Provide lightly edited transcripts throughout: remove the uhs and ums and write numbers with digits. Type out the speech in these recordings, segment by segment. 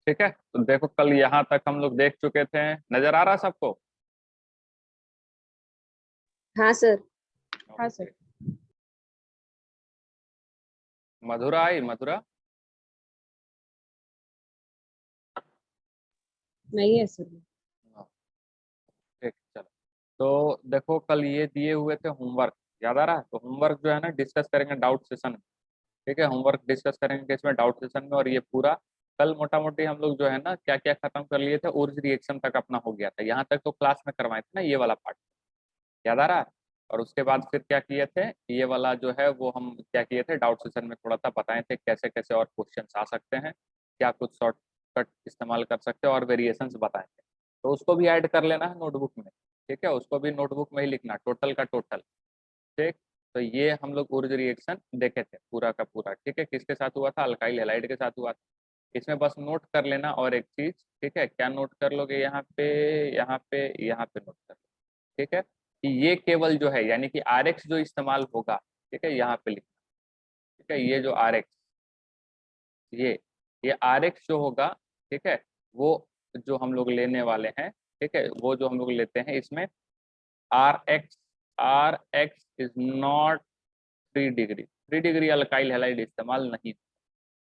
ठीक है, तो देखो कल यहाँ तक हम लोग देख चुके थे, नजर आ रहा सबको? हाँ सर। हाँ सर। मधुरा आई? मधुरा नहीं है सर। हाँ, ठीक, चलो। तो देखो कल ये दिए हुए थे होमवर्क, याद आ रहा है? तो होमवर्क जो है ना डिस्कस करेंगे डाउट सेशन में। ठीक है, होमवर्क डिस्कस करेंगे इसमें डाउट सेशन में। और ये पूरा कल मोटा मोटी हम लोग जो है ना क्या क्या खत्म कर लिए थे, उर्ज रिएक्शन तक अपना हो गया था। यहाँ तक तो क्लास में करवाए थे ना ये वाला पार्ट, याद आ रहा है? और उसके बाद फिर क्या किए थे, ये वाला जो है वो हम क्या किए थे डाउट सेशन में थोड़ा सा बताए थे कैसे कैसे और क्वेश्चन आ सकते हैं, क्या कुछ शॉर्टकट इस्तेमाल कर सकते हैं और वेरिएशंस बताए थे। तो उसको भी ऐड कर लेना है नोटबुक में। ठीक है, उसको भी नोटबुक में ही लिखना, टोटल का टोटल। ठीक, तो ये हम लोग ऊर्ज रिएक्शन देखे थे पूरा का पूरा। ठीक है, किसके साथ हुआ था? अल्काइल हैलाइड के साथ हुआ था। इसमें बस नोट कर लेना और एक चीज, ठीक है, क्या नोट कर लोगे यहाँ पे, यहाँ पे, यहाँ पे नोट कर लो। ठीक है, कि ये केवल जो है यानी कि आर एक्स जो इस्तेमाल होगा, ठीक है, यहाँ पे लिखना। ठीक है, ये जो आर एक्स, ये ये आर एक्स जो होगा, ठीक है, वो जो हम लोग लेने वाले हैं, ठीक है, वो जो हम लोग लेते हैं इसमें R X is not 3 degree. 3 degree alkyl halide इस्तेमाल नहीं।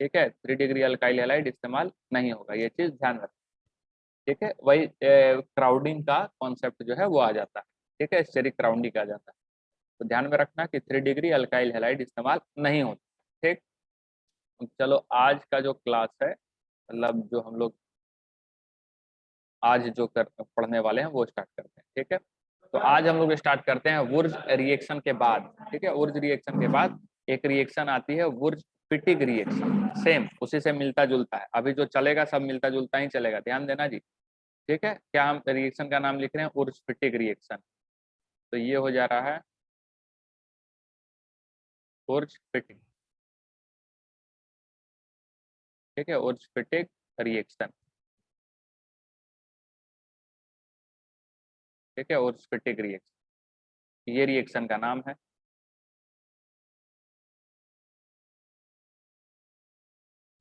ठीक है, 3 डिग्री अल्काइल हैलाइड इस्तेमाल नहीं होगा, ये चीज ध्यान रखना। ठीक है, वही क्राउडिंग का कॉन्सेप्ट जो है वो आ जाता है। ठीक है, स्टेरिक क्राउडिंग आ जाता है। तो ध्यान में रखना कि 3 डिग्री अल्काइल हैलाइड इस्तेमाल नहीं होता। ठीक, चलो आज का जो क्लास है, मतलब जो हम लोग आज जो पढ़ने वाले हैं वो स्टार्ट करते हैं। ठीक है, तो आज हम लोग स्टार्ट करते हैं वुर्ज रिएक्शन के बाद। ठीक है, वुर्ज रिएक्शन के बाद एक रिएक्शन आती है वुर्ज फिटिग रिएक्शन, सेम उसी से मिलता जुलता है। अभी जो चलेगा सब मिलता जुलता ही चलेगा, ध्यान देना जी। ठीक है, क्या हम रिएक्शन का नाम लिख रहे हैं? वुर्ज फिटिग रिएक्शन। तो ये हो जा रहा है वुर्ज फिटिग। ठीक है, वुर्ज फिटिग रिएक्शन। ठीक है, वुर्ज फिटिग रिएक्शन, ये रिएक्शन का नाम है।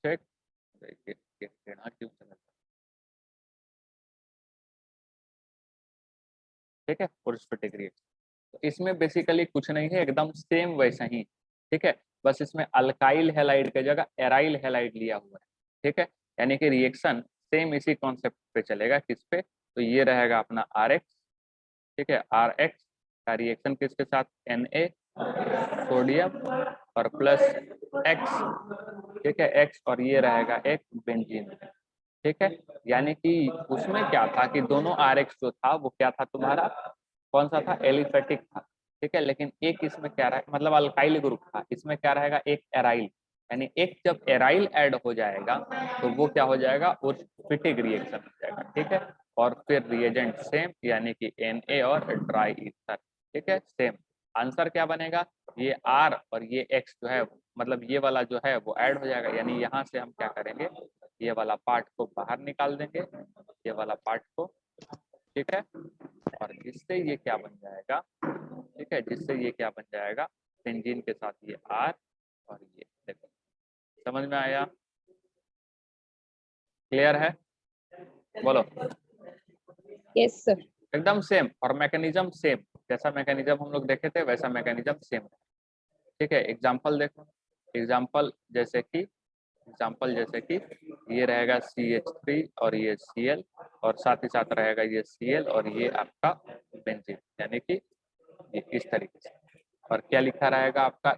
ठीक, देखिए क्यों चला। ठीक है, वुर्ज फिटिग रिएक्शन, तो इसमें बेसिकली कुछ नहीं है, एकदम सेम वैसा ही। ठीक है, बस इसमें अल्काइल हैलाइड की जगह एराइल हैलाइड लिया हुआ है। ठीक है, यानी कि रिएक्शन सेम इसी कॉन्सेप्ट पे चलेगा। किस पे? तो ये रहेगा अपना आर एक्स। ठीक है, आर एक्स का रिएक्शन किसके साथ? Na सोडियम और प्लस एक्स। ठीक है, एक्स, और ये रहेगा एक बेंजीन। ठीक है, यानी कि उसमें क्या था कि दोनों आर एक्स जो था वो क्या था तुम्हारा, कौन सा था? एलिफेटिक था। ठीक है, लेकिन एक इसमें क्या रहा, मतलब अल्काइल ग्रुप था, इसमें क्या रहेगा? एक एराइल। यानी एक जब एराइल ऐड हो जाएगा तो वो क्या हो जाएगा? फिटिक रिएक्शन हो जाएगा। ठीक है, और फिर रिएजेंट सेम, यानी कि Na और ड्राई ईथर। ठीक है, सेम आंसर क्या बनेगा? ये R और ये X जो है, मतलब ये वाला जो है वो ऐड हो जाएगा। यानी यहाँ से हम क्या करेंगे, ये वाला पार्ट को बाहर निकाल देंगे, ये वाला पार्ट को। ठीक है, और इससे ये क्या बन जाएगा? ठीक है, जिससे ये क्या बन जाएगा? बेंजीन के साथ ये R और ये, देखो समझ में आया? क्लियर है? बोलो। Yes sir. एकदम सेम, और मैकेनिज्म सेम, जैसा मैकेनिज्म हम लोग देखे थे वैसा मैकेनिज्म सेम। ठीक है, एग्जांपल देखो। एग्जांपल जैसे कि ये रहेगा CH3 और ये Cl, और साथ ही साथ रहेगा ये Cl और ये आपका बेंजीन, यानी कि ये इस तरीके से। और क्या लिखा रहेगा आपका?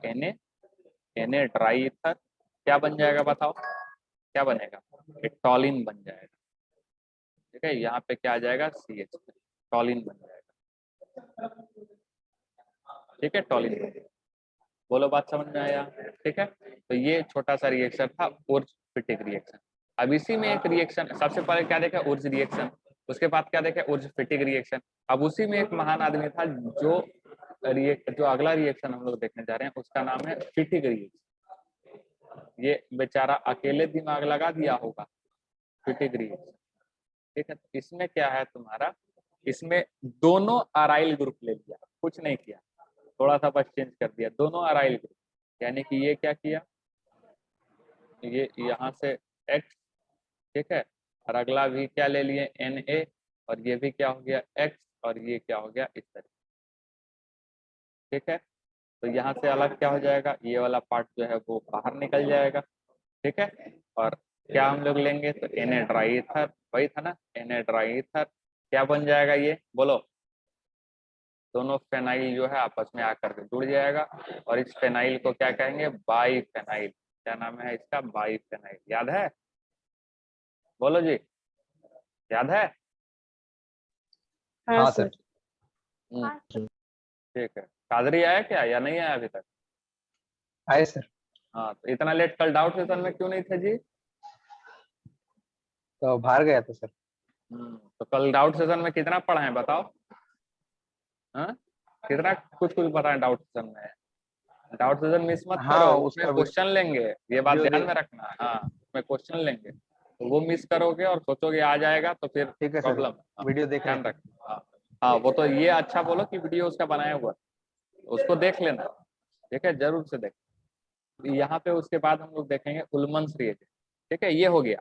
Na ड्राई ईथर, क्या बन जाएगा बताओ? क्या बनेगा? टॉलिन बन जाएगा। ठीक है, यहाँ पे क्या आ जाएगा? CH, टॉलिन बन जाएगा। ठीक है, टॉलिन। बोलो, बात समझ में आया? ठीक है, तो ये छोटा सा रिएक्शन था उर्ज फिटिक रिएक्शन। अब इसी में एक रिएक्शन, सबसे पहले क्या देखा? उर्ज रिएक्शन, उसके बाद क्या देखा? उर्ज फिटिक रिएक्शन। अब उसी में एक महान आदमी था जो अगला रिएक्शन हम लोग देखने जा रहे हैं, उसका नाम है फिटिक रिएक्शन। ये बेचारा अकेले दिमाग लगा दिया होगा, फिटिक रिएक्शन। ठीक है, तो इसमें क्या है तुम्हारा, इसमें दोनों अराइल ग्रुप ले लिया, कुछ नहीं किया, थोड़ा सा बस चेंज कर दिया, दोनों अराइल ग्रुप। यानी कि ये क्या किया, ये यहाँ से X ठीक है, और अगला भी क्या ले लिए Na, और ये भी क्या हो गया X, और ये क्या हो गया इस तरह। ठीक है, तो यहाँ से अलग क्या हो जाएगा, ये वाला पार्ट जो है वो बाहर निकल जाएगा। ठीक है, और क्या हम लोग लेंगे, तो Na ड्राई ईथर, वही था ना, Na ड्राई ईथर, क्या बन जाएगा ये बोलो, दोनों फेनाइल जो है आपस में आकर के जुड़ जाएगा, और इस फेनाइल को क्या कहेंगे, बाईफेनाइल। क्या नाम है इसका, बाईफेनाइल। याद है, बोलो जी, याद है। हाँ हाँ सर। सर। ठीक है, कादरी आया क्या या नहीं आया अभी तक। आए सर। हाँ, तो इतना लेट कल डाउट सेशन में क्यों नहीं थे जी। तो बाहर गया था सर। तो कल डाउट सेशन में कितना पढ़ाएं बताओ। हाँ, कितना कुछ कुछ बताएं डाउट सेशन में। डाउट सेशन मिस मत करो, हाँ उसमें उसका क्वेश्चन लेंगे, ये बात वीडियो ध्यान दे। में रखना। हाँ, उसमें क्वेश्चन लेंगे, तो वो मिस करोगे और सोचोगे आ जाएगा तो फिर ठीक है सर, प्रॉब्लम। वीडियो देख ध्यान लेंगे। रखना। हाँ हाँ, वो तो ये अच्छा बोलो कि वीडियो उसका बनाया हुआ, उसको देख लेना। ठीक है, जरूर से देख। यहाँ पे उसके बाद हम लोग देखेंगे उल्मन्स रिएजेंट। ठीक है, ये हो गया।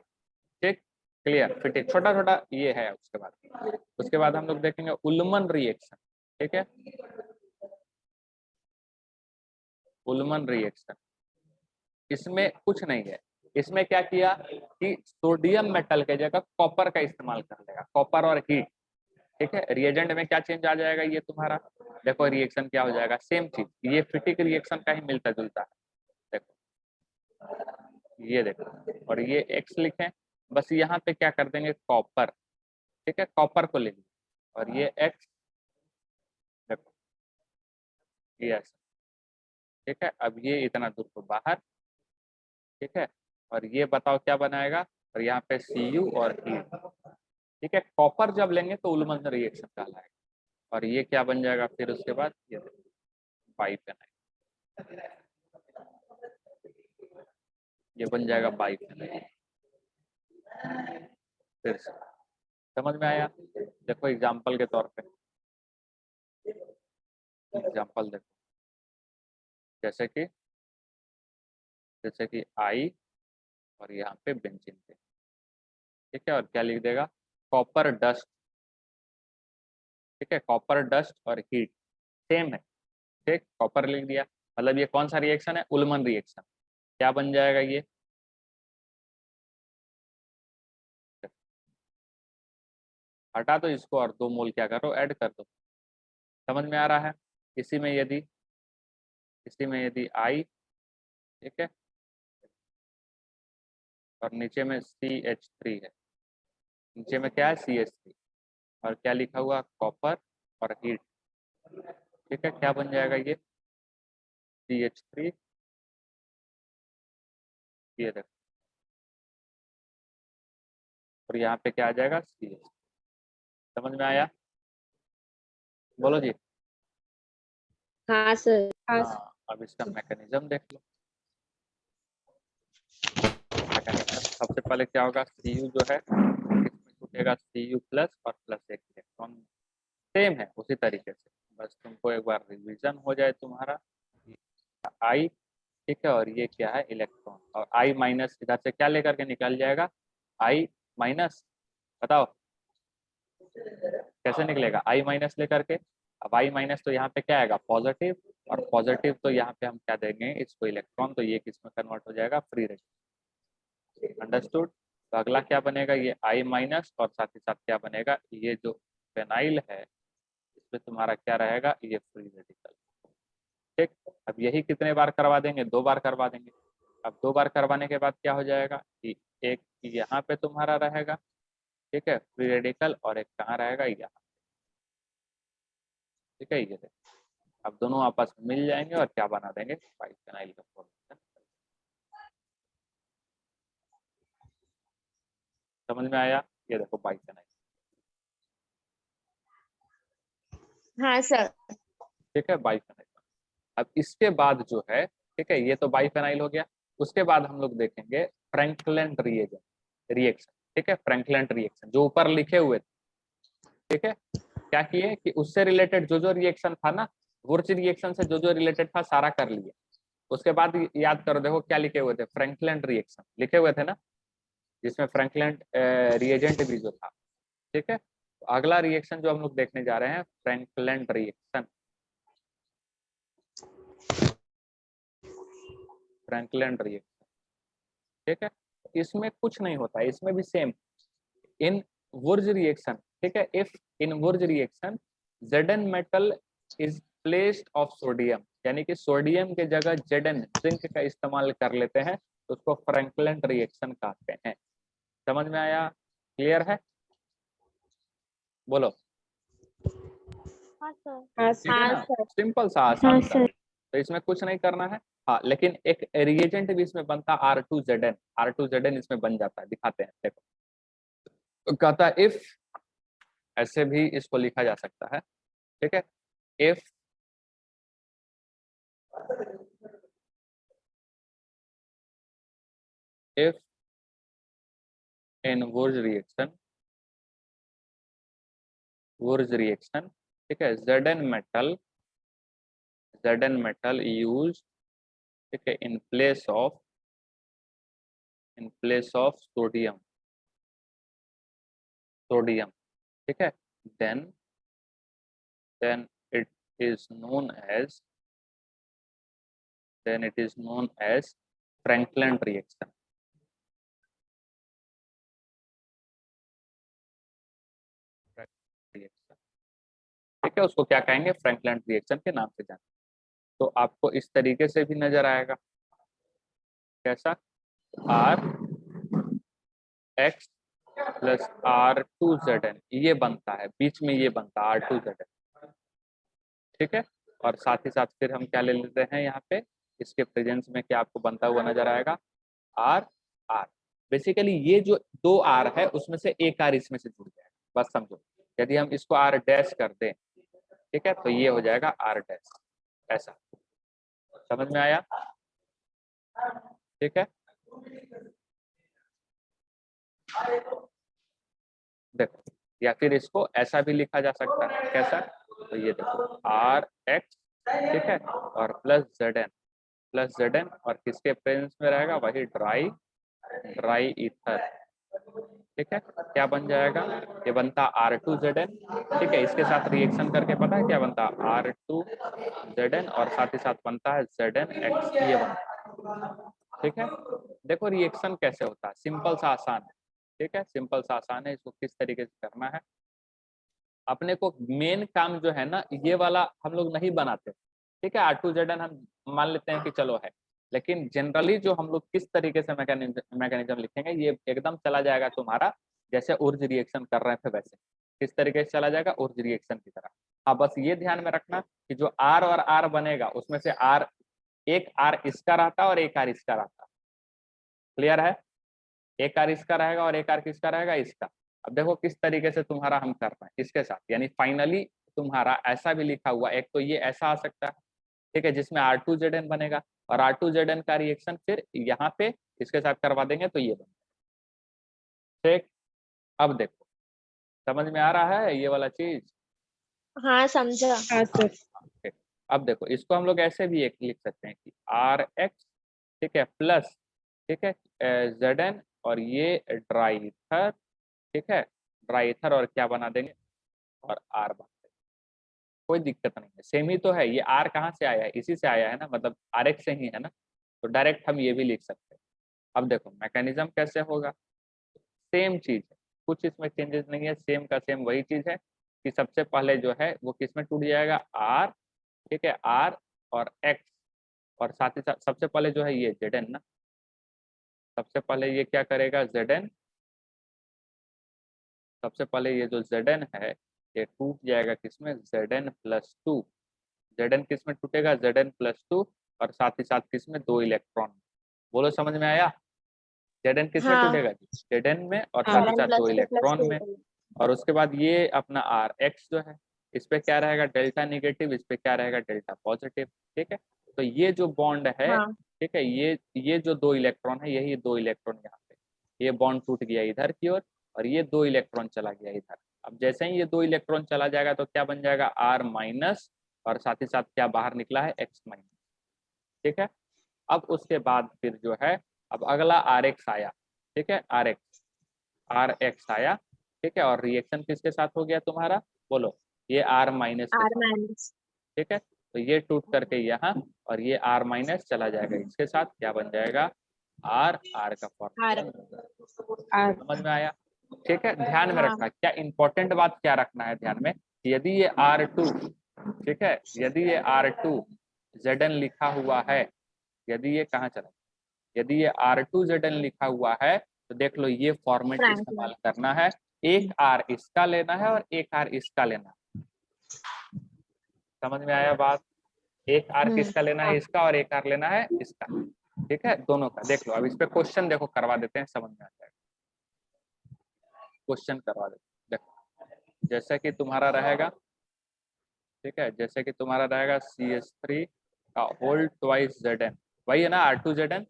ठीक, क्लियर, फिट, छोटा छोटा ये है। उसके बाद हम लोग देखेंगे उल्मन रिएक्शन। ठीक है, उल्मन रिएक्शन, इसमें कुछ नहीं है। इसमें क्या किया कि सोडियम मेटल के जगह कॉपर का इस्तेमाल कर लेगा, कॉपर और हीट। ठीक है, रिएजेंट में क्या चेंज आ जाएगा, ये तुम्हारा देखो रिएक्शन क्या हो जाएगा, सेम चीज, ये फिटिक रिएक्शन का ही मिलता जुलता है। देखो, ये देखो, और ये एक्स लिखें, बस यहाँ पे क्या कर देंगे कॉपर। ठीक है, कॉपर को ले लीजिए, और ये एक्स, देखो ये ऐसा। ठीक है, अब ये इतना दूर को बाहर। ठीक है, और ये बताओ क्या बनाएगा, और यहाँ पे Cu और हीट। ठीक है, कॉपर जब लेंगे तो उल्मन रिएक्शन कहलाएगा, और ये क्या बन जाएगा फिर उसके बाद, ये बाईफेनाइल, ये बन जाएगा बाईफेनाइल। फिर से समझ में आया। देखो एग्जाम्पल के तौर पे, एग्जाम्पल देखो, जैसे कि आई, और यहाँ पे बेंजीन पे। ठीक है, और क्या लिख देगा, कॉपर डस्ट। ठीक है, कॉपर डस्ट और हीट सेम है। ठीक, कॉपर लिख दिया, मतलब ये कौन सा रिएक्शन है, उल्मन रिएक्शन। क्या बन जाएगा ये, हटा दो इसको, और 2 मोल क्या करो, ऐड कर दो। समझ में आ रहा है। इसी में यदि आई, ठीक है, और नीचे में CH3 है, नीचे में क्या है CH3, और क्या लिखा हुआ, कॉपर और हीट। ठीक है, क्या बन जाएगा ये, CH3, ये देखो, और यहाँ पे क्या आ जाएगा CH। समझ में आया, बोलो जी। हाँ सर। हाँ सर। हाँ, अब इसका मैकेनिज्म देख लो। मैकेनिज्म सबसे पहले क्या होगा, Cu जो है इसमें छूटेगा Cu प्लस और प्लस एक इलेक्ट्रॉन, सेम है उसी तरीके से। बस तुमको एक बार रिवीजन हो जाए तुम्हारा, आई, ठीक है, और ये क्या है इलेक्ट्रॉन, और आई माइनस इधर से क्या लेकर के निकल जाएगा, आई माइनस। बताओ कैसे निकलेगा, आई माइनस लेकर के। अब आई माइनस तो यहाँ पे क्या आएगा, पॉजिटिव, और पॉजिटिव तो यहाँ पे हम क्या देंगे इसको, इलेक्ट्रॉन, तो ये किस में कन्वर्ट हो जाएगा, फ्री रेडिकल। अंडरस्टूड। तो अगला क्या बनेगा, ये आई माइनस, और साथ ही साथ क्या बनेगा, ये जो फेनाइल है इसमें तुम्हारा क्या रहेगा, ये फ्री रेडिकल। ठीक, अब यही कितने बार करवा देंगे, 2 बार करवा देंगे। अब 2 बार करवाने के बाद क्या हो जाएगा कि एक यहाँ पे तुम्हारा रहेगा, ठीक है, फ्री रेडिकल, और एक कहाँ रहेगा, यहाँ। ठीक है, ये देखो, अब दोनों आपस में मिल जाएंगे और क्या बना देंगे, बाइफेनाइल का फॉर्मेशन। समझ में आया, ये देखो बाइफेनाइल। हाँ सर। ठीक है, बाइफेनाइल। अब इसके बाद जो है, ठीक है, ये तो बाइफेनाइल हो गया। उसके बाद हम लोग देखेंगे फ्रैंकलिन रिएक्शन। ठीक है, फ्रैंकलिन रिएक्शन जो ऊपर लिखे हुए थे। ठीक है, क्या किए कि उससे रिलेटेड जो जो रिएक्शन था ना, वुर्च रिएक्शन से जो जो रिलेटेड था सारा कर लिए। उसके बाद याद करो, देखो क्या लिखे हुए थे, फ्रैंकलिन रिएक्शन लिखे हुए थे ना, जिसमें फ्रैंकलिन रिएजेंट भी जो था, ठीक है। तो अगला रिएक्शन जो हम लोग देखने जा रहे हैं फ्रैंकलिन रिएक्शन, फ्रैंकलिन रिएक्शन, ठीक है। इसमें कुछ नहीं होता है, इसमें भी सेम इन वुर्ज रिएक्शन, ठीक है। If in Wurtz reaction Zn metal is placed of sodium, यानी कि सोडियम के जगह Zn जिंक का इस्तेमाल कर लेते हैं, तो उसको फ्रैंकलिन रिएक्शन कहते हैं। समझ में आया? क्लियर है? बोलो। हाँ सर। ठीक है ना, सिंपल सा आसान सा, तो इसमें कुछ नहीं करना है। हाँ, लेकिन एक रिएजेंट भी इसमें बनता है R2Zn, R2Zn इसमें बन जाता है, दिखाते हैं देखो। तो कहता है इफ, ऐसे भी इसको लिखा जा सकता है, ठीक है। If if in Wurz reaction, ठीक है, Zn metal used, ठीक है, in place of सोडियम, ठीक है, then it is known as Franklin reaction। ठीक है, उसको क्या कहेंगे? फ्रैंकलिन रिएक्शन के नाम से जाने। तो आपको इस तरीके से भी नजर आएगा, कैसा? R X प्लस R2Zn, ये बनता है, बीच में ये बनता है R2Zn, ठीक है। और साथ ही साथ फिर हम क्या ले लेते हैं यहाँ पे, इसके प्रेजेंस में क्या आपको बनता हुआ नजर आएगा? R R। बेसिकली ये जो दो R है उसमें से एक R इसमें से जुड़ जाएगा, बस समझो। यदि हम इसको R डैश कर दें, ठीक है, तो ये हो जाएगा R डैश, ऐसा। समझ में आया? ठीक है, देखो, या फिर इसको ऐसा भी लिखा जा सकता है, कैसा? तो ये देखो R X, ठीक है, और प्लस Zn और किसके प्रेजेंस में रहेगा? वही ड्राई ईथर, ठीक है। क्या बन जाएगा? ये बनता R2Zn, ठीक है। इसके साथ रिएक्शन करके पता है क्या बनता? R2Zn और साथ ही साथ बनता है ZnX, ये बनता है, ठीक है। देखो रिएक्शन कैसे होता है, सिंपल सा आसान है, ठीक है, सिंपल सा आसान है। इसको किस तरीके से करना है, अपने को मेन काम जो है ना, ये वाला हम लोग नहीं बनाते, ठीक है। R2Zn हम मान लेते हैं कि चलो है, लेकिन जनरली जो हम लोग किस तरीके से मैकेनिज्म लिखेंगे, ये एकदम चला जाएगा तुम्हारा जैसे उर्ज रिएक्शन कर रहे थे वैसे। किस तरीके से चला जाएगा? उर्ज रिएक्शन की तरह। हाँ, बस ये ध्यान में रखना कि जो R और R बनेगा उसमें से एक R इसका रहता और एक R इसका रहता। क्लियर है? एक R इसका रहेगा और एक R किसका रहेगा? इसका। अब देखो किस तरीके से तुम्हारा हम कर रहे हैं इसके साथ, यानी फाइनली तुम्हारा ऐसा भी लिखा हुआ, एक तो ये ऐसा आ सकता है, ठीक है, जिसमें R2Zn बनेगा, और R2Zn का रिएक्शन फिर यहाँ पे इसके साथ करवा देंगे तो ये बनेगा, ठीक। अब देखो समझ में आ रहा है ये वाला चीज? हाँ समझा। हाँ सर। ठीक। अब देखो इसको हम लोग ऐसे भी एक लिख सकते हैं कि RX, ठीक है, प्लस, ठीक है, Zn और ये ड्राई ईथर, ठीक है, ड्राई ईथर और क्या बना देंगे? और R बना देंगे। कोई दिक्कत नहीं है, सेम ही तो है। ये R कहाँ से आया है? इसी से आया है ना, मतलब RX से ही है ना, तो डायरेक्ट हम ये भी लिख सकते हैं। अब देखो मैकेनिज्म कैसे होगा, सेम चीज है, कुछ इसमें चेंजेस नहीं है, सेम का सेम वही चीज है कि सबसे पहले जो है वो किस में टूट जाएगा? R, ठीक है, R और X, और साथ ही साथ सबसे पहले जो है ये Zn ना, सबसे पहले ये क्या करेगा? Zn, सबसे पहले ये जो Zn है ये टूट जाएगा किसमें? Zn plus 2। Zn किस में टूटेगा? Zn प्लस 2, और साथ ही साथ किसमें? 2 इलेक्ट्रॉन। बोलो समझ में आया? Zn किस में हाँ। टूटेगा? Zn में, और साथ ही साथ 2 इलेक्ट्रॉन में। +2 और उसके बाद ये अपना RX जो है, इस पे क्या रहेगा? डेल्टा निगेटिव, इस पे क्या रहेगा? डेल्टा पॉजिटिव, ठीक है। तो ये जो बॉन्ड है, हाँ। ठीक है, ये जो 2 इलेक्ट्रॉन है, यही 2 इलेक्ट्रॉन यहाँ पे, ये बॉन्ड टूट गया इधर की ओर, और ये 2 इलेक्ट्रॉन चला गया इधर। अब जैसे ही ये 2 इलेक्ट्रॉन चला जाएगा तो क्या बन जाएगा? R माइनस, और साथ ही साथ क्या बाहर निकला है? X माइनस, ठीक है। अब उसके बाद फिर जो है, अब अगला RX आया, ठीक है, आर एक्स आया, ठीक है, और रिएक्शन किसके साथ हो गया तुम्हारा, बोलो, ये आर माइनस के आर साथ, माइनस ठीक है, तो ये टूट करके यहाँ और ये आर माइनस चला जाएगा, इसके साथ क्या बन जाएगा, आर का आर फॉर्मूला। समझ में आया, ठीक है, ध्यान में हाँ रखना क्या इंपॉर्टेंट बात क्या रखना है ध्यान में, यदि ये R2, ठीक है, यदि ये R2 Zn लिखा हुआ है, यदि ये कहाँ चला, यदि ये R2 Zn लिखा हुआ है तो देख लो ये फॉर्मेट फ्रैंकलिन इस्तेमाल करना है, एक R इसका लेना है और एक R इसका लेना है। समझ में आया बात, एक R किसका लेना है, इसका, और एक R लेना है इसका, ठीक है, दोनों का। देख लो अब इस पे क्वेश्चन देखो करवा देते हैं, समझ में आ जाएगा, क्वेश्चन करवा देते हैं। देखो जैसे कि तुम्हारा रहेगा, ठीक है, जैसे कि तुम्हारा रहेगा CH3 का होल ट्वाइस Zn, वही है ना R2 Zn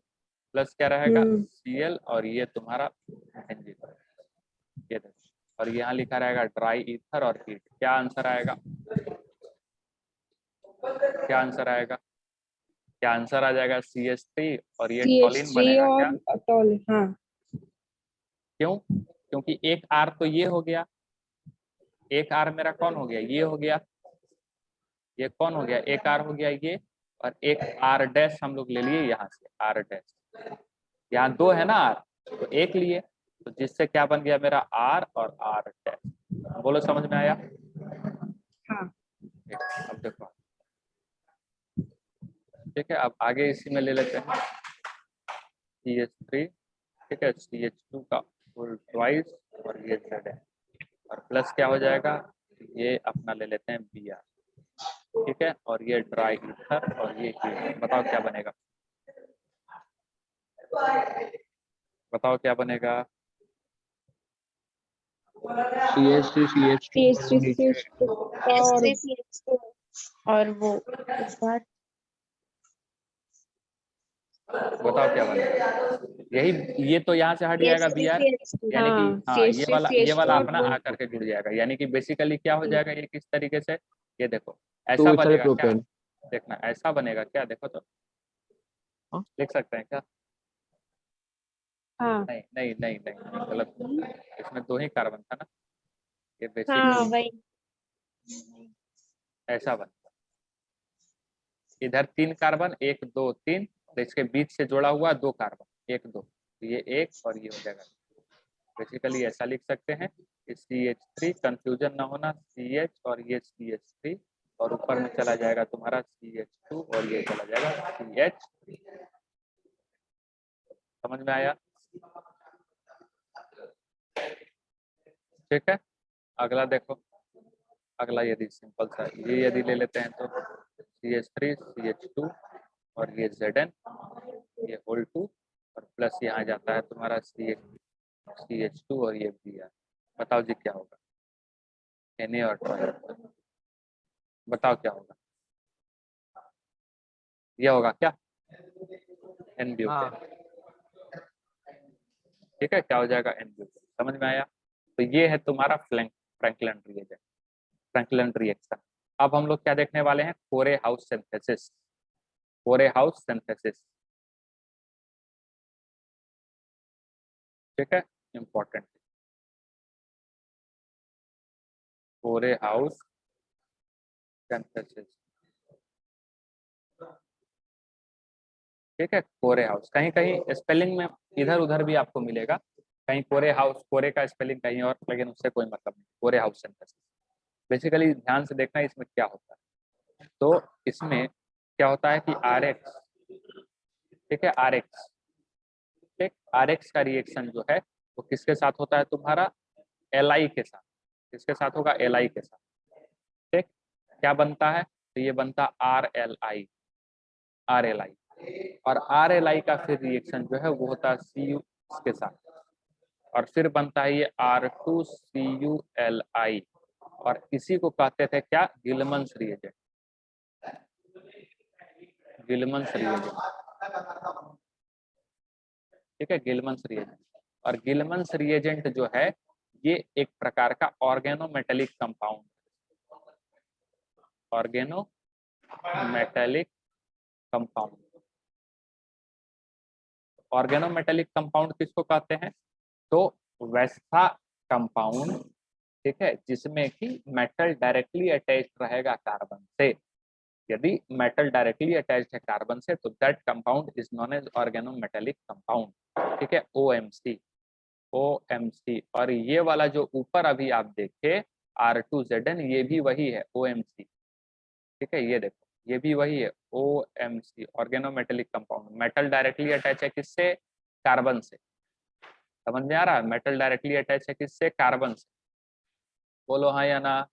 प्लस क्या रहेगा Cl, और ये तुम्हारा NG3, ये देखो, और यहाँ लिखा रहेगा ड्राई ईथर और हीट। क्या आंसर आएगा, क्या आंसर आएगा, क्या आंसर आ जाएगा, CH3 और ये टॉलिन बनेगा क्या, हाँ। क्यों, क्योंकि एक R तो ये हो गया, एक R मेरा कौन हो गया, ये हो गया, ये कौन हो गया, एक R हो गया ये, और एक R डैश हम लोग ले लिए यहाँ से, R डैश, यहाँ दो है ना R, तो एक लिए, तो जिससे क्या बन गया मेरा R और R डैश। बोलो समझ में आया, हाँ। अब देखो, ठीक है, अब आगे इसी में ले लेते हैं CH3, ठीक है, CH2 का फुल ट्वाइस और ये Z है, और प्लस क्या हो जाएगा, ये अपना ले लेते हैं Br, ठीक है, और ये ड्राई ईथर और ये हीट। बताओ क्या बनेगा, बताओ क्या बनेगा, CH3 CH2 और CH3 और वो इस बार बताओ क्या बनेगा, यही, ये तो यहाँ से हट जाएगा Br, यानी कि हाँ ये वाला अपना आकर के जुड़ जाएगा, यानी कि बेसिकली क्या हो जाएगा ये किस तरीके से, ये देखो ऐसा बनेगा क्या, देखना ऐसा बनेगा क्या, देखो तो लिख सकते हैं क्या, हाँ। नहीं नहीं नहीं नहीं गलत, इसमें दो ही कार्बन था ना, ये हाँ बेसिकली वही ऐसा बनेगा, इधर 3 कार्बन, 1 2 3, तो इसके बीच से जुड़ा हुआ 2 कार्बन, 1 2, ये एक और ये हो जाएगा, बेसिकली ऐसा लिख सकते हैं कि CH3, कंफ्यूजन ना होना, CH और ये CH3, और ऊपर में चला जाएगा तुम्हारा CH2 और ये चला जाएगा CH। समझ में आया, ठीक है, अगला देखो, अगला यदि सिंपल सा ये यदि ले लेते हैं तो CH3 CH2 और ये Zn, ये होल 2, और प्लस यहाँ जाता है तुम्हारा CH2 और ये Br। बताओ जी क्या होगा, Na और ट्राई, बताओ क्या होगा, ये होगा क्या, N ब्यूटेन, ठीक है, क्या हो जाएगा N ब्यूटेन। समझ में आया, तो ये है तुम्हारा फ्रैंकलिन रिएजेंट, फ्रैंकलिन रिएक्शन। अब हम लोग क्या देखने वाले हैं, कोरे हाउस सिंथेसिस, कोरे हाउस सिंथेसिस, ठीक है, इंपॉर्टेंट, कोरे हाउस सिंथेसिस, ठीक है, कोरे हाउस, कहीं कहीं स्पेलिंग में इधर उधर भी आपको मिलेगा, कहीं कोरे हाउस, कोरे का स्पेलिंग कहीं और, लेकिन उससे कोई मतलब नहीं, कोरे हाउस सिंथेसिस। बेसिकली ध्यान से देखना इसमें क्या होता है, तो इसमें क्या होता है कि RX, ठीक है, RX, ठीक, RX का रिएक्शन जो है वो किसके साथ होता है तुम्हारा, Li के साथ, किसके साथ होगा, Li के साथ, ठीक, क्या बनता है, तो ये बनता RLI, RLI, और RLI का फिर रिएक्शन जो है वो होता है Cu के साथ, और फिर बनता है ये R2CuLi, और इसी को कहते थे क्या, गिलमन्स रिएजेंट, गिलमन्स रिएजेंट, ठीक है, गिलमन्स रिएजेंट। और गिलमन्स रिएजेंट जो है ये एक प्रकार का organometallic compound, organometallic compound, organometallic compound किसको कहते हैं? तो वैसा कंपाउंड, ठीक है, जिसमें कि मेटल डायरेक्टली अटैच्ड रहेगा कार्बन से। यदि मेटल डायरेक्टली अटैच्ड है कार्बन से तो that compound is known as organometallic compound, ठीक है, OMC। OMC। और ये वाला जो ऊपर अभी आप देखे R2Zn, ये भी वही है, OMC, ठीक है, ये देखो ये भी वही है, OMC, organometallic compound. Metal directly attach है किससे? कार्बन से। समझ में आ रहा है? मेटल डायरेक्टली अटैच है किससे? कार्बन से। बोलो हाँ या ना?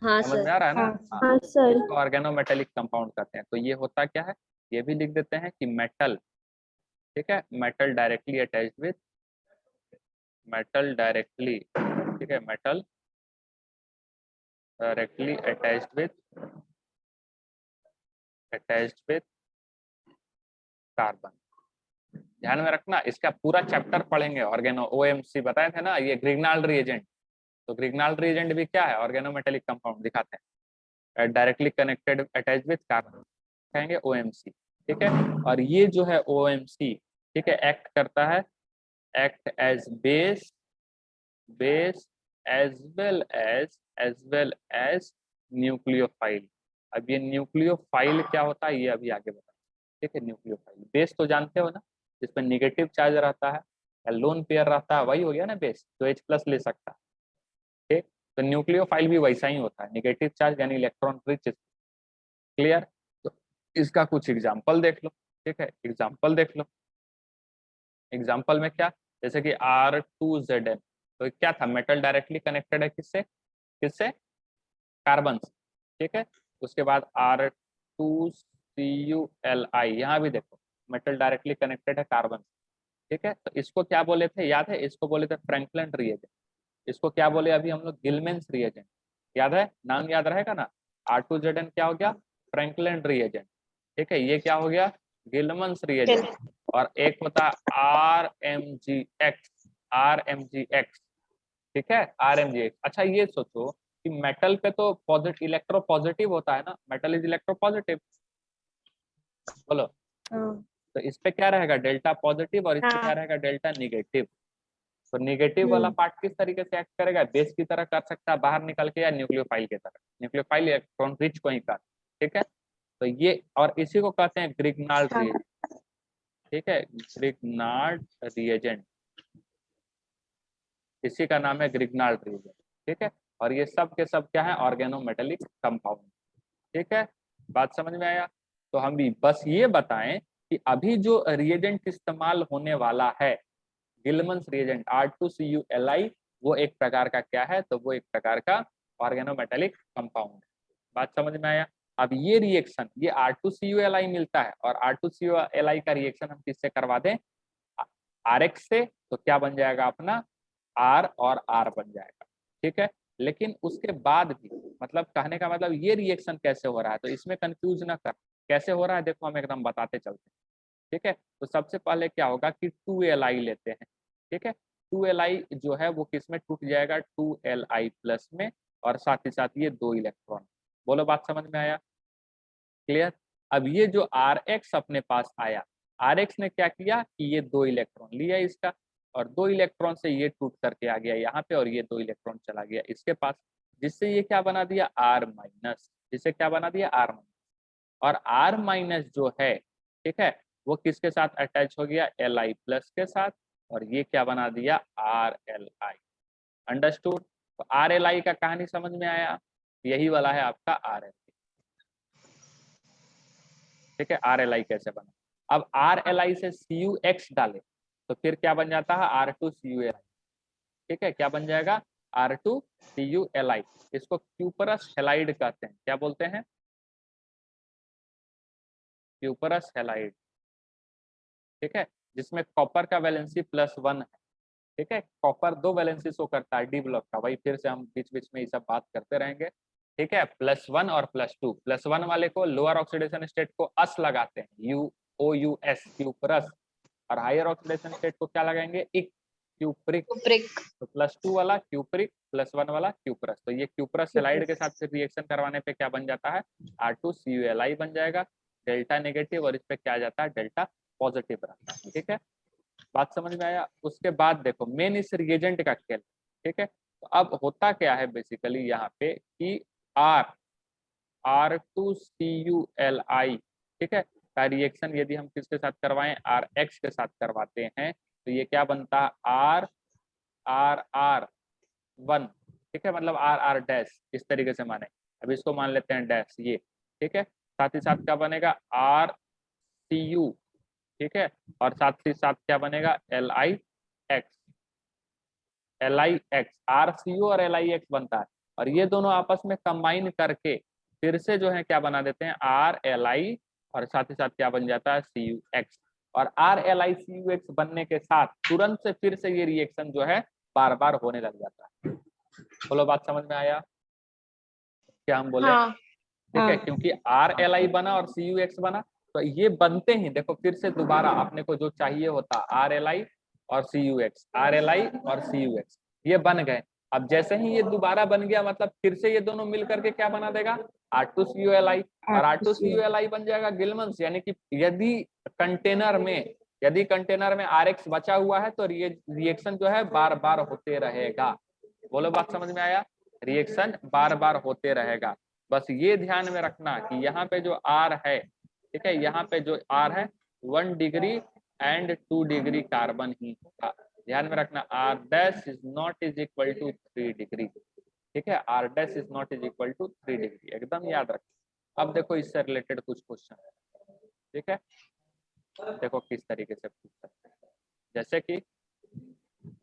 हाँ समझ में सर। आ रहा है ना? हाँ हाँ, हाँ सर। इसको ऑर्गेनोमेटेलिक कंपाउंड कहते हैं। तो ये होता क्या है, ये भी लिख देते हैं कि मेटल, ठीक है, metal directly attached with, metal directly, ठीक है, metal directly attached with carbon. ध्यान में रखना, इसका पूरा चैप्टर पढ़ेंगे ऑर्गेनो OMC बताए थे ना, ये ग्रिग्नाल्ड रिएजेंट। तो ग्रिग्नाल्ड रिएजेंट भी क्या है? ऑर्गेनोमेटेलिक कंपाउंड दिखाते हैं, directly connected attached with carbon, कहेंगे OMC, ठीक है। और ये जो है OMC, ठीक है, एक्ट करता है, act as base as well as nucleophile. अब ये न्यूक्लियोफाइल क्या होता है ये अभी आगे बता, ठीक है। न्यूक्लियोफाइल, बेस तो जानते हो ना, जिसमें निगेटिव चार्ज रहता है या लोन पेयर रहता है, वही हो गया ना बेस, जो H+ ले सकता है, ठीक। तो न्यूक्लियोफाइल भी वैसा ही होता है, निगेटिव चार्ज यानी इलेक्ट्रॉन रिच। क्लियर? तो इसका कुछ एग्जाम्पल देख लो, ठीक है, एग्जाम्पल देख लो। एग्जाम्पल में क्या, जैसे कि R2Zn, तो क्या था? मेटल डायरेक्टली कनेक्टेड है किससे? किससे? कार्बन से, ठीक है। उसके बाद R2CuLi, यहाँ भी देखो मेटल डायरेक्टली कनेक्टेड है कार्बन से, ठीक है। तो इसको क्या बोले थे, याद है? इसको बोले थे फ्रैंकलिन रिएजेंट। इसको क्या बोले अभी हम लोग? गिलमेंस रिएजेंट। याद है? नाम याद रहेगा ना। R2Zn क्या हो गया? फ्रैंकलिन रिएजेंट, ठीक है। ये क्या हो गया? गिलमेंस रिएजेंट। और एक होता RMGX, ठीक है, RMGX। अच्छा ये सोचो कि मेटल पे तो पॉजिटिव, इलेक्ट्रो पॉजिटिव होता है ना, मेटल इज इलेक्ट्रो पॉजिटिव, बोलो। हाँ तो इस पे क्या रहेगा? डेल्टा पॉजिटिव, और इस पे क्या हाँ। रहेगा? Delta negative. तो निगेटिव वाला पार्ट किस तरीके से एक्ट करेगा? बेस की तरह कर सकता है बाहर निकल के, या न्यूक्लियोफाइल की तरह। न्यूक्लियोफाइल इलेक्ट्रॉन रिच को ही कर, ठीक है। तो ये, और इसी को कहते हैं ग्रिग्नाल्ड हाँ रिएजेंट, ठीक है, ग्रिग्नाल्ड रिएजेंट, इसी का नाम है ग्रिग्नाल्ड रिएजेंट, ठीक है। और ये सब के सब क्या है? ऑर्गेनोमेटेलिक कंपाउंड, ठीक है। बात समझ में आया? तो हम भी बस ये बताएं कि अभी जो रिएजेंट इस्तेमाल होने वाला है, गिलमन्स रिएजेंट R2CuLi, वो एक प्रकार का क्या है? तो वो एक प्रकार का ऑर्गेनोमेटेलिक कंपाउंड है। बात समझ में आया? अब ये रिएक्शन, ये R2CuLi मिलता है, और R2CuLi का रिएक्शन हम किससे करवा दें? RX से, तो क्या बन जाएगा अपना? R और R बन जाएगा, ठीक है। लेकिन उसके बाद भी, मतलब कहने का मतलब ये रिएक्शन कैसे हो रहा है, तो इसमें कंफ्यूज ना कर, कैसे हो रहा है देखो, हम एकदम बताते चलते हैं, ठीक है। तो सबसे पहले क्या होगा कि 2Li लेते हैं, ठीक है। 2Li जो है वो किस में टूट जाएगा? 2Li+ में, और साथ ही साथ ये 2 इलेक्ट्रॉन। बोलो, बात समझ में आया? क्लियर? अब ये जो Rx अपने पास आया, Rx ने क्या किया कि ये 2 इलेक्ट्रॉन लिया इसका, और 2 इलेक्ट्रॉन से ये टूट करके आ गया यहाँ पे, और ये 2 इलेक्ट्रॉन चला गया इसके पास, जिससे ये क्या बना दिया? R-, जिससे क्या बना दिया? R-। और R- जो है, ठीक है, वो किसके साथ अटैच हो गया? Li+ के साथ, और ये क्या बना दिया? RLi। अंडरस्टूड? तो RLi का कहानी समझ में आया? यही वाला है आपका RLi, ठीक है। RLi कैसे बना? अब RLi से CuX डाले तो फिर क्या बन जाता है? R2CuLi, ठीक है। क्या बन जाएगा? R2CuLi। इसको क्यूपरस हैलाइड कहते हैं। क्या बोलते हैं? क्यूपरस हैलाइड, ठीक है, जिसमें कॉपर का वैलेंसी +1 है, ठीक है। कॉपर 2 वैलेंसी शो करता है डी ब्लॉक का, वही फिर से हम बीच बीच में ये सब बात करते रहेंगे, ठीक है। +1 और +2, +1 वाले को लोअर ऑक्सीडेशन स्टेट को अस लगाते हैं, UOUS, क्यूपरस, और हायर ऑक्सीडेशन स्टेट को क्या लगाएंगे? इक, क्यूप्रिक। तो +2 वाला क्यूप्रिक, +1 वाला क्यूपरस। तो ये क्यूपरस हैलाइड के साथ फिर रिएक्शन करवाने पे क्या बन जाता है? R2CuLi बन जाएगा, डेल्टा नेगेटिव, और इस पे क्या आ जाता है? डेल्टा पॉजिटिव रहता है। ठीक है, बात समझ में आया। उसके बाद देखो मेन इस रिएजेंट का खेल। ठीक है, तो अब होता क्या है बेसिकली यहाँ पे कि R2CuLi, ठीक है, का रिएक्शन यदि हम किसके साथ करवाएं, Rx के साथ करवाते हैं तो ये क्या बनता है, RR1, ठीक है, मतलब RR डैश, इस तरीके से माने। अब इसको मान लेते हैं डैश ये। ठीक है, साथ ही साथ क्या बनेगा RCu, ठीक है, और साथ ही साथ क्या बनेगा LiX, RCu और LiX बनता है। और ये दोनों आपस में कंबाइन करके फिर से जो है क्या बना देते हैं RLi, और साथ ही साथ क्या बन जाता है CuX। और RLiCuX बनने के साथ तुरंत से फिर से ये रिएक्शन जो है बार बार होने लग जाता है। बोलो बात समझ में आया क्या हम बोले? हाँ ठीक है, हाँ क्योंकि RLi बना और CuX बना तो ये बनते ही देखो फिर से दोबारा अपने को जो चाहिए होता RLi और CuX, RLi और CuX ये बन गए। अब जैसे ही ये दोबारा बन गया मतलब फिर से ये दोनों मिल करके क्या बना देगा R2CuLi, और R2CuLi बन जाएगा गिलमंस। यानी कि यदि कंटेनर में RX बचा हुआ है तो रिएक्शन जो है बार बार होते रहेगा। बोलो बात समझ में आया? रिएक्शन बार बार होते रहेगा। बस ये ध्यान में रखना कि यहाँ पे जो R है, ठीक है, यहाँ पे जो R है 1 डिग्री एंड 2 डिग्री कार्बन ही होगा। ध्यान में रखना R dash is not is equal to 3 degree. ठीक है, R dash is not is equal to 3 degree, एकदम याद रखना। अब देखो इससे रिलेटेड कुछ क्वेश्चन, ठीक है, देखो किस तरीके से पूछ सकते हैं।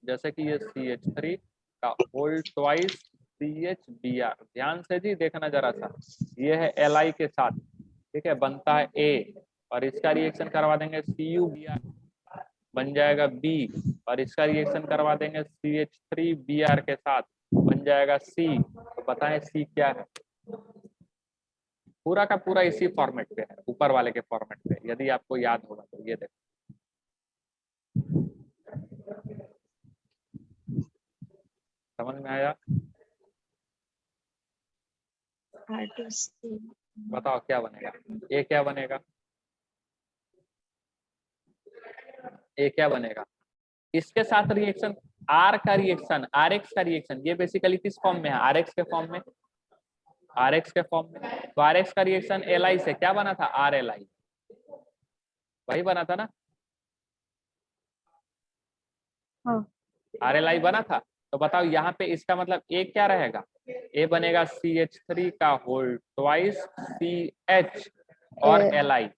जैसे कि ये CH3 का होल ट्वाइस CHBr, ध्यान से जी देखना जरा सा, ये है Li के साथ, ठीक है, बनता है A, और इसका रिएक्शन करवा देंगे CuBr, बन जाएगा B, और इसका रिएक्शन करवा देंगे CH3Br के साथ, बन जाएगा C। तो बताएं C क्या है? पूरा का पूरा इसी फॉर्मेट पे है, ऊपर वाले के फॉर्मेट पे, यदि आपको याद होगा तो। ये देखो समझ में आया? R2C बताओ क्या बनेगा? ए क्या बनेगा? ए क्या बनेगा? इसके साथ रिएक्शन आर का रिएक्शन, RX का रिएक्शन, ये बेसिकली किस फॉर्म में है? RX के फॉर्म में, RX के फॉर्म में। तो RX का रिएक्शन Li से क्या बना था? RLi, वही बना था ना, हाँ RLi बना था। तो बताओ यहाँ पे इसका मतलब ए क्या रहेगा? ए बनेगा CH3 का होल ट्वाइस CH और Li,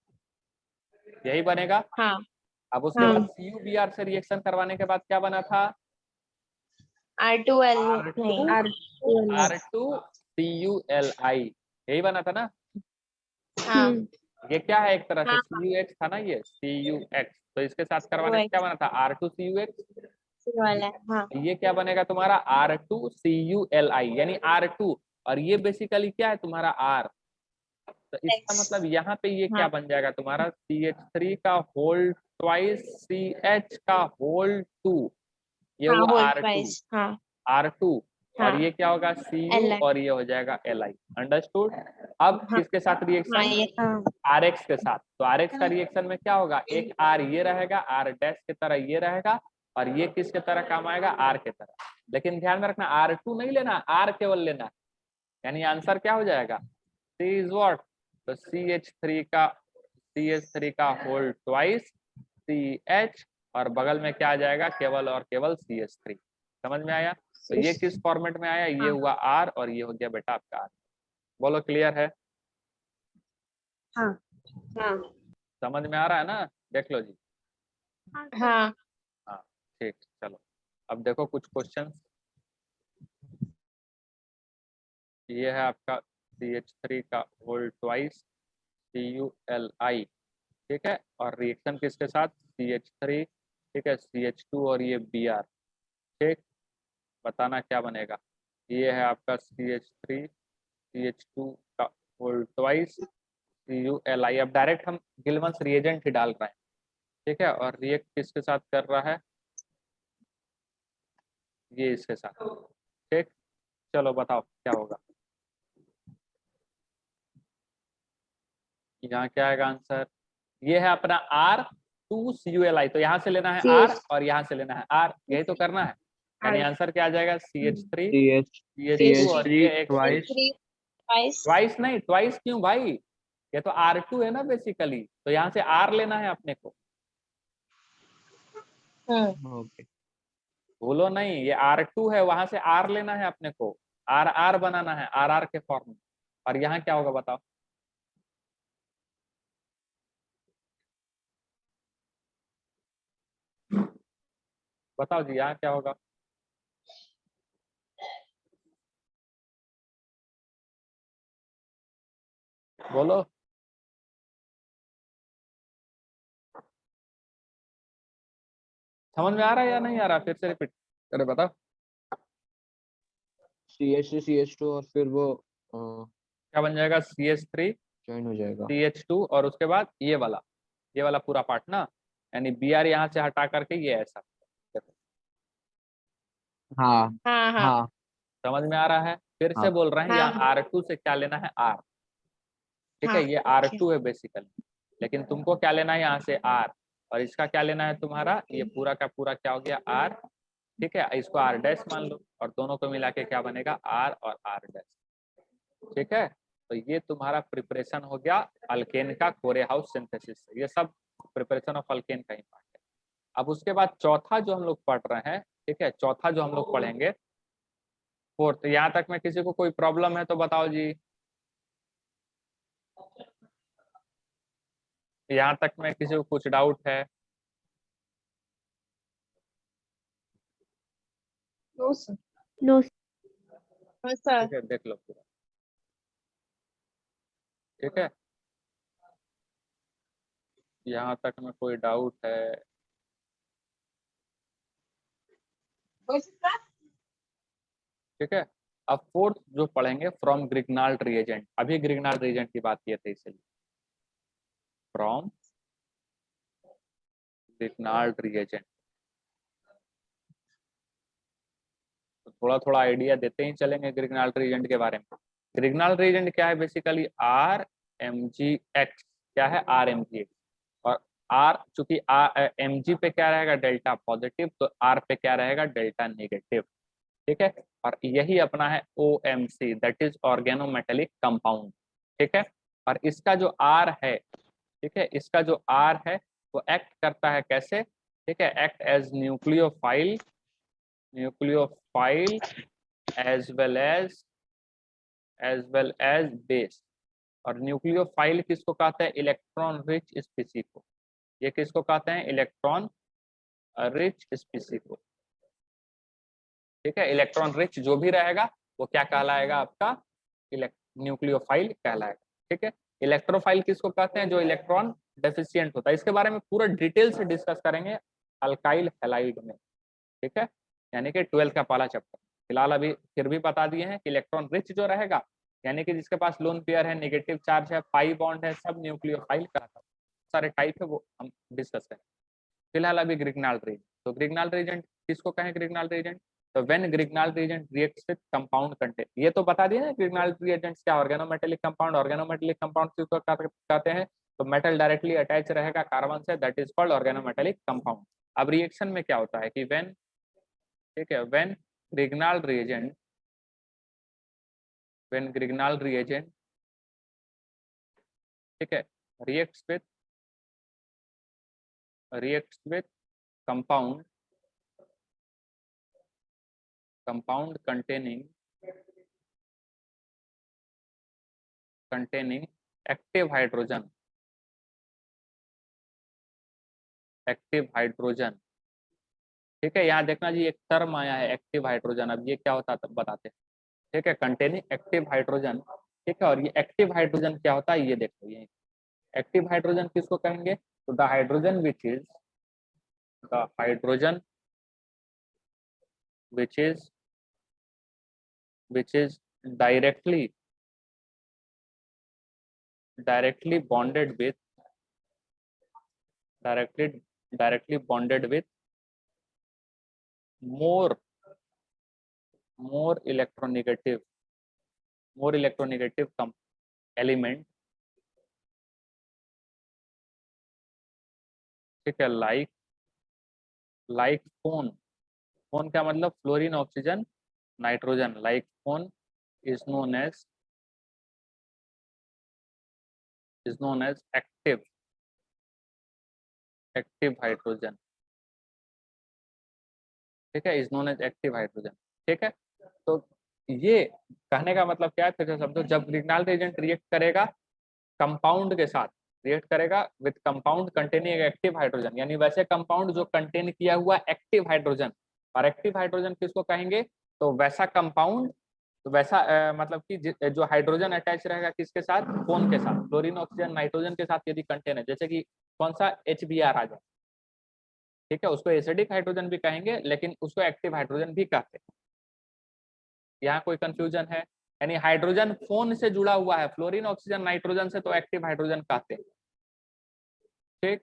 यही बनेगा। हाँ अब उसके हाँ बाद CuBr से रिएक्शन करवाने के बाद क्या बना था? R2L नहीं R2CuLi, यही बना था ना। हाँ ये क्या है? एक तरह से हाँ CuX था ना, ये CuX, तो इसके साथ करवाने से क्या बना था? R2CuX। वाला हाँ ये क्या बनेगा तुम्हारा? R2CuLi, यानी R2, और ये बेसिकली क्या है तुम्हारा R। तो इसका मतलब यहाँ पे ये क्या हाँ बन जाएगा तुम्हारा? CH3 का होल ट्वाइस CH का होल 2, ये हाँ हुआ होल R2, ट्वाइस हाँ R2, और हाँ ये क्या होगा? Cu, Li और ये हो जाएगा Li। अंडरस्टूड? अब हाँ किसके साथ हाँ रिएक्शन? ये हाँ RX के साथ। तो RX का रिएक्शन में क्या होगा? एक R ये रहेगा, R डैश की तरह ये रहेगा, और ये किसके तरह काम आएगा? R के तरह। लेकिन ध्यान में रखना R2 नहीं लेना, R केवल लेना, यानी आंसर क्या हो जाएगा? C is what? तो CH3 का होल ट्वाइस CH, और बगल में क्या आ जाएगा? केवल और केवल CH3। समझ में आया? तो ये किस फॉर्मेट में आया? ये हाँ हुआ R, और ये हो गया बेटा आपका R। बोलो क्लियर है? हाँ हाँ समझ में आ रहा है ना? देख लो जी। हाँ हाँ ठीक, चलो अब देखो कुछ क्वेश्चन। ये है आपका CH3 का होल ट्वाइस CuLi, ठीक है, और रिएक्शन किसके साथ? CH3, ठीक है, CH2 और ये Br, ठीक, बताना क्या बनेगा? ये है आपका CH3 CH2 का होल ट्वाइस CuLi। अब डायरेक्ट हम गिलमंस रिएजेंट ही डाल रहे हैं, ठीक है, और रिएक्ट किसके साथ कर रहा है? ये इसके साथ, ठीक। चलो बताओ क्या होगा? यहाँ क्या आएगा आंसर? ये है अपना CH2CuLi, तो यहाँ से लेना है CH R और यहाँ से लेना है R, यही तो करना है। यानी आंसर क्या आ जाएगा CH3 CH CH2 और ये CH3 एक twice. twice. ट्वाइस नहीं, ट्वाइस क्यों भाई, ये तो R2 है ना बेसिकली, तो यहाँ से R लेना है अपने को, Okay. बोलो नहीं, ये R2 है, वहां से R लेना है अपने को, RR बनाना है RR के फॉर्म में। और यहाँ क्या होगा बताओ, बताओ जी यहाँ क्या होगा, बोलो। समझ में आ रहा है या नहीं आ रहा, फिर से रिपीट अरे बताओ। CH3 CH2 और फिर वो क्या बन जाएगा CH3 ज्वाइन हो जाएगा. CH2 और उसके बाद ये वाला पूरा पार्ट ना, यानी Br यहाँ से हटा करके ये ऐसा, देखो हाँ हाँ हाँ हाँ समझ में आ रहा है। फिर से हाँ. बोल रहे हैं, हाँ यहाँ R2 से क्या लेना है R, ठीक है, हाँ ये R2 है बेसिकली, लेकिन तुमको क्या लेना है यहाँ से R, और इसका क्या लेना है तुम्हारा, ये पूरा का पूरा क्या हो गया R, ठीक है, इसको R डैश मान लो, और दोनों को मिला के क्या बनेगा R और R डैश, ठीक है। तो ये तुम्हारा प्रिपरेशन हो गया अल्केन का कोरे हाउस सिंथेसिस से, ये सब प्रिपरेशन ऑफ अल्केन का ही पार्ट है। अब उसके बाद चौथा जो हम लोग पढ़ रहे हैं, ठीक है, चौथा जो हम लोग पढ़ेंगे फोर्थ, यहाँ तक में किसी को कोई प्रॉब्लम है तो बताओ जी, यहाँ तक में किसी को कुछ डाउट है, no sir no no sir ठीक है, देख लो पूरा, ठीक है, यहाँ तक में कोई डाउट है, ठीक है। अब फोर्थ जो पढ़ेंगे फ्रॉम ग्रिग्नाल्ड रिएजेंट, अभी ग्रिग्नाल्ड रिएजेंट की बात किए थे, इसलिए फ्रॉम ग्रिग्नाल्ड रिएजेंट, तो थोड़ा थोड़ा आइडिया देते ही चलेंगे ग्रिग्नाल्ड रिएजेंट के बारे में। ग्रिग्नाल्ड रिएजेंट क्या है बेसिकली, RMgX, क्या है RMgX, और R चूंकि Mg पे क्या रहेगा डेल्टा पॉजिटिव, तो R पे क्या रहेगा डेल्टा नेगेटिव, ठीक है। और यही अपना है OMC, that is organometallic compound, ठीक है। और इसका जो R है, ठीक है, इसका जो R है वो एक्ट करता है कैसे, ठीक है, act as nucleophile as well as base. और न्यूक्लियोफाइल किसको कहते हैं, इलेक्ट्रॉन रिच स्पीसी को, ये किसको कहते हैं, इलेक्ट्रॉन रिच स्पीसी को, ठीक है। इलेक्ट्रॉन रिच जो भी रहेगा वो क्या कहलाएगा आपका, न्यूक्लियोफाइल कहलाएगा, ठीक है। इलेक्ट्रोफाइल किसको कहते हैं, जो इलेक्ट्रॉन डेफिशिएंट होता है, इसके बारे में पूरा डिटेल से डिस्कस करेंगे अल्काइल हैलाइड में, ठीक है, यानी कि 12 का पहला चैप्टर। फिलहाल अभी फिर भी बता दिए हैं कि इलेक्ट्रॉन रिच जो रहेगा, यानी कि जिसके पास लोन पेयर है, नेगेटिव चार्ज है, पाई बॉन्ड है, सब न्यूक्लियोफाइल कहलाता है, सारे टाइप है वो हम डिस्कस करें। फिलहाल अभी ग्रिग्नाल्ड रीजेंट, तो ग्रिग्नाल्ड रीजेंट किसको कहें, ग्रिग्नाल्ड रीजेंट, तो when Grignard reagent reacts with compound content, ये तो बता दिए ना ग्रिग्नाल्ड रिएजेंट्स क्या, ऑर्गेनोमेटेलिक कंपाउंड, ऑर्गेनोमेटेलिक कंपाउंड किसको कहते हैं, तो मेटल डायरेक्टली अटैच रहेगा कार्बन से, that is called organometallic compound. अब रिएक्शन में क्या होता है कि व्हेन, ठीक है, व्हेन ग्रिग्नाल्ड रिएजेंट ठीक है reacts with compound containing active hydrogen, ठीक है। यहाँ देखना जी एक टर्म आया है एक्टिव हाइड्रोजन, अब ये क्या होता है तब बताते हैं, ठीक है, कंटेनिंग एक्टिव हाइड्रोजन, ठीक है। और ये एक्टिव हाइड्रोजन क्या होता है ये देखो, ये एक्टिव हाइड्रोजन किसको कहेंगे, तो the hydrogen which is directly bonded with directly bonded with more electronegative element ठीक है, लाइक फोन, फोन का मतलब fluorine oxygen nitrogen, like FON is known as active hydrogen, ठीक है, is known as active hydrogen. ठीक है, तो ये कहने का मतलब क्या है, फिर से समझो, जब ग्रिग्नाल रिएजेंट रिएक्ट करेगा कंपाउंड के साथ, रिएक्ट करेगा with compound containing active hydrogen, यानी वैसे कंपाउंड जो कंटेन किया हुआ एक्टिव हाइड्रोजन, और एक्टिव हाइड्रोजन किसको कहेंगे, तो वैसा कंपाउंड, तो वैसा मतलब कि जो हाइड्रोजन अटैच रहेगा किसके साथ, फोन के साथ, फ्लोरीन ऑक्सीजन नाइट्रोजन के साथ यदि कंटेन है, जैसे कि कौन सा HBr आ जाए, ठीक है, उसको एसिडिक हाइड्रोजन भी कहेंगे लेकिन उसको एक्टिव हाइड्रोजन भी कहते हैं। यहाँ कोई कंफ्यूजन है, यानी हाइड्रोजन फोन से जुड़ा हुआ है, फ्लोरीन ऑक्सीजन नाइट्रोजन से, तो एक्टिव हाइड्रोजन कहते हैं। ठीक,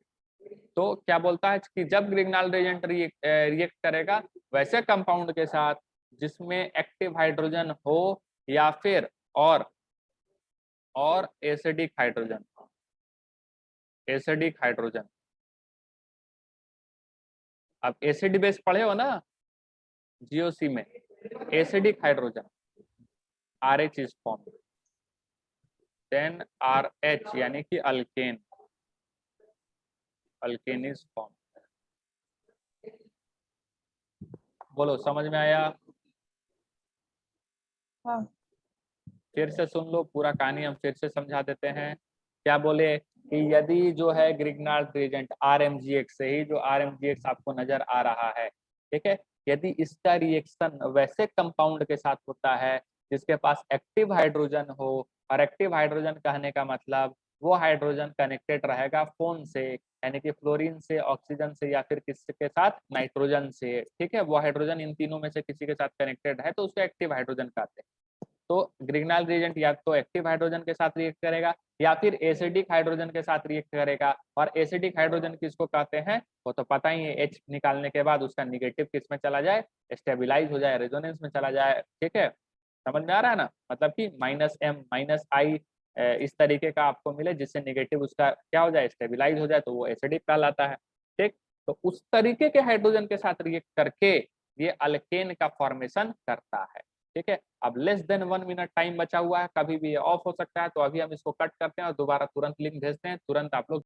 तो क्या बोलता है कि जब ग्रिग्नाल रिएजेंट रिएक्ट करेगा वैसे कंपाउंड के साथ जिसमें एक्टिव हाइड्रोजन हो या फिर और एसिडिक हाइड्रोजन, अब एसिड बेस पढ़े हो ना GOC में, acidic hydrogen RH is form, then RH यानी कि अल्केन इज फॉर्म। बोलो समझ में आया? हाँ। फिर से सुन लो पूरा कहानी, हम फिर से समझा देते हैं। क्या बोले कि यदि जो है ग्रिग्नाल रिएजेंट RMGX से ही, जो RMGX आपको नजर आ रहा है, ठीक है, यदि इसका रिएक्शन वैसे कंपाउंड के साथ होता है जिसके पास एक्टिव हाइड्रोजन हो, और एक्टिव हाइड्रोजन कहने का मतलब वो हाइड्रोजन कनेक्टेड रहेगा फोन से, यानी कि फ्लोरीन से, ऑक्सीजन से, या फिर किसके साथ, नाइट्रोजन से, ठीक है, वो हाइड्रोजन इन तीनों में से किसी के साथ कनेक्टेड है तो उसको एक्टिव हाइड्रोजन कहते हैं। तो ग्रिग्नाल रिएजेंट या तो एक्टिव हाइड्रोजन के साथ रिएक्ट करेगा या फिर एसिडिक हाइड्रोजन के साथ रिएक्ट करेगा, और एसिडिक हाइड्रोजन किसको कहते हैं वो तो पता ही है, H निकालने के बाद उसका निगेटिव किस में चला जाए, स्टेबिलाईज हो जाए, रेजोनेंस में चला जाए। ठीक है, समझ में आ रहा है ना, मतलब कि -M -I इस तरीके का आपको मिले जिससे निगेटिव उसका क्या हो जाए, स्टेबिलाईज हो जाए, तो वो एसिडिक कहलाता है। ठीक, तो उस तरीके के हाइड्रोजन के साथ रिएक्ट करके ये अल्केन का फॉर्मेशन करता है। ठीक है, अब लेस देन 1 मिनट टाइम बचा हुआ है, कभी भी ऑफ हो सकता है, तो अभी हम इसको कट करते हैं और दोबारा तुरंत लिंक भेजते हैं, तुरंत आप लोग